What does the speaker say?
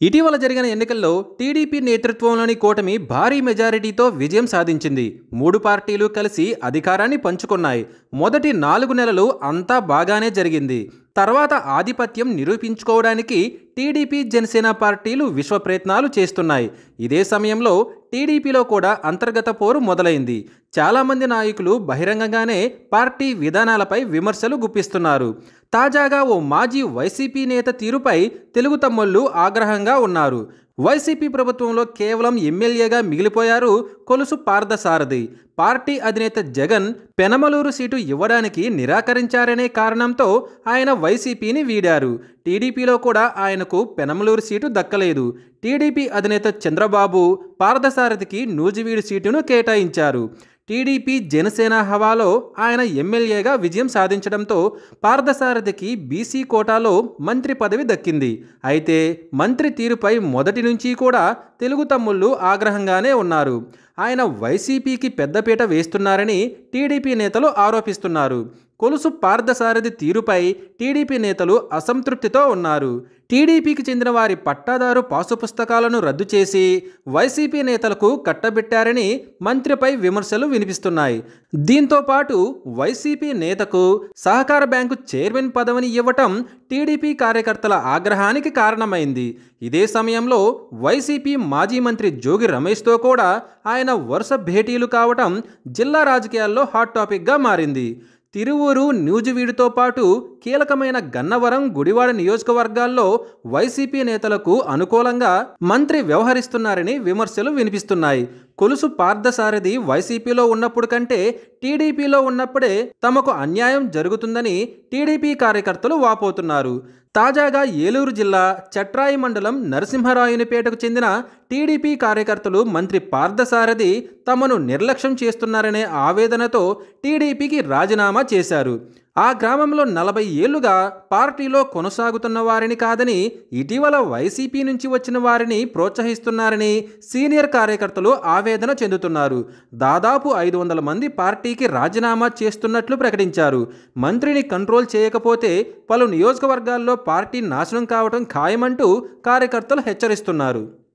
ఇటీవల జరిగిన ఎన్నికల్లో టీడీపీ నేతృత్వంలోని కూటమి భారీ మెజారిటీతో విజయం సాధించింది. మూడు పార్టీలు కలిసి అధికారాన్ని పంచుకున్నాయి. మొదటి 4 నెలలు అంతా బాగానే జరిగింది. తర్వాత ఆధిపత్యం నిరూపించుకోవడానికి టీడీపీ, జనసేన పార్టీలు విశ్వ ప్రయత్నాలు చేస్తున్నాయి. ఇదే సమయంలో టీడీపీలో కూడా అంతర్గత పోరు మొదలైంది. చాలామంది నాయకులు బహిరంగంగానే పార్టీ విధానాలపై విమర్శలు గుప్పిస్తున్నారు. తాజాగా ఓ మాజీ వైసీపీ నేత తీరుపై తెలుగు తమ్ముళ్లు ఆగ్రహంగా ఉన్నారు. వైసీపీ ప్రభుత్వంలో కేవలం ఎమ్మెల్యేగా మిగిలిపోయారు కొలుసు పార్థసారథి. పార్టీ అధినేత జగన్ పెనమలూరు సీటు ఇవ్వడానికి నిరాకరించారనే కారణంతో ఆయన వైసీపీని వీడారు. టీడీపీలో కూడా ఆయనకు పెనమలూరు సీటు దక్కలేదు. టీడీపీ అధినేత చంద్రబాబు పార్థసారథికి నూజివీడు సీటును కేటాయించారు. టీడీపీ, జనసేన హవాలో ఆయన ఎమ్మెల్యేగా విజయం సాధించడంతో పార్థసారథికి బీసీ కోటాలో మంత్రి పదవి దక్కింది. అయితే మంత్రి తీరుపై మొదటి నుంచి కూడా తెలుగు తమ్ముళ్లు ఆగ్రహంగానే ఉన్నారు. ఆయన వైసీపీకి పెద్దపీట వేస్తున్నారని టీడీపీ నేతలు ఆరోపిస్తున్నారు. కొలుసు పార్థసారథి తీరుపై టీడీపీ నేతలు అసంతృప్తితో ఉన్నారు. టీడీపీకి చెందిన వారి పట్టాదారు పాసు పుస్తకాలను రద్దు చేసి వైసీపీ నేతలకు కట్టబెట్టారని మంత్రిపై విమర్శలు వినిపిస్తున్నాయి. దీంతో పాటు వైసీపీ నేతకు సహకార బ్యాంకు చైర్మన్ పదవిని ఇవ్వటం టీడీపీ కార్యకర్తల ఆగ్రహానికి కారణమైంది. ఇదే సమయంలో వైసీపీ మాజీ మంత్రి జోగి రమేష్తో కూడా ఆయన వరుస భేటీలు కావటం జిల్లా రాజకీయాల్లో హాట్ టాపిక్గా మారింది. తిరువూరు, నూజివీడుతో పాటు కీలకమైన గన్నవరం, గుడివాడ నియోజకవర్గాల్లో వైసీపీ నేతలకు అనుకూలంగా మంత్రి వ్యవహరిస్తున్నారని విమర్శలు వినిపిస్తున్నాయి. కొలుసు పార్థసారథి వైసీపీలో ఉన్నప్పుడు కంటే టీడీపీలో ఉన్నప్పుడే తమకు అన్యాయం జరుగుతుందని టీడీపీ కార్యకర్తలు వాపోతున్నారు. తాజాగా ఏలూరు జిల్లా చట్రాయి మండలం నరసింహరాయునిపేటకు చెందిన టీడీపీ కార్యకర్తలు మంత్రి పార్థసారథి తమను నిర్లక్ష్యం చేస్తున్నారనే ఆవేదనతో టీడీపీకి రాజీనామా చేశారు. ఆ గ్రామంలో 40 ఏళ్లుగా పార్టీలో కొనసాగుతున్న వారిని కాదని ఇటీవల వైసీపీ నుంచి వచ్చిన వారిని ప్రోత్సహిస్తున్నారని సీనియర్ కార్యకర్తలు ఆవేదన చెందుతున్నారు. దాదాపు 500 మంది పార్టీకి రాజీనామా చేస్తున్నట్లు ప్రకటించారు. మంత్రిని కంట్రోల్ చేయకపోతే పలు నియోజకవర్గాల్లో పార్టీ నాశనం కావడం ఖాయమంటూ కార్యకర్తలు హెచ్చరిస్తున్నారు.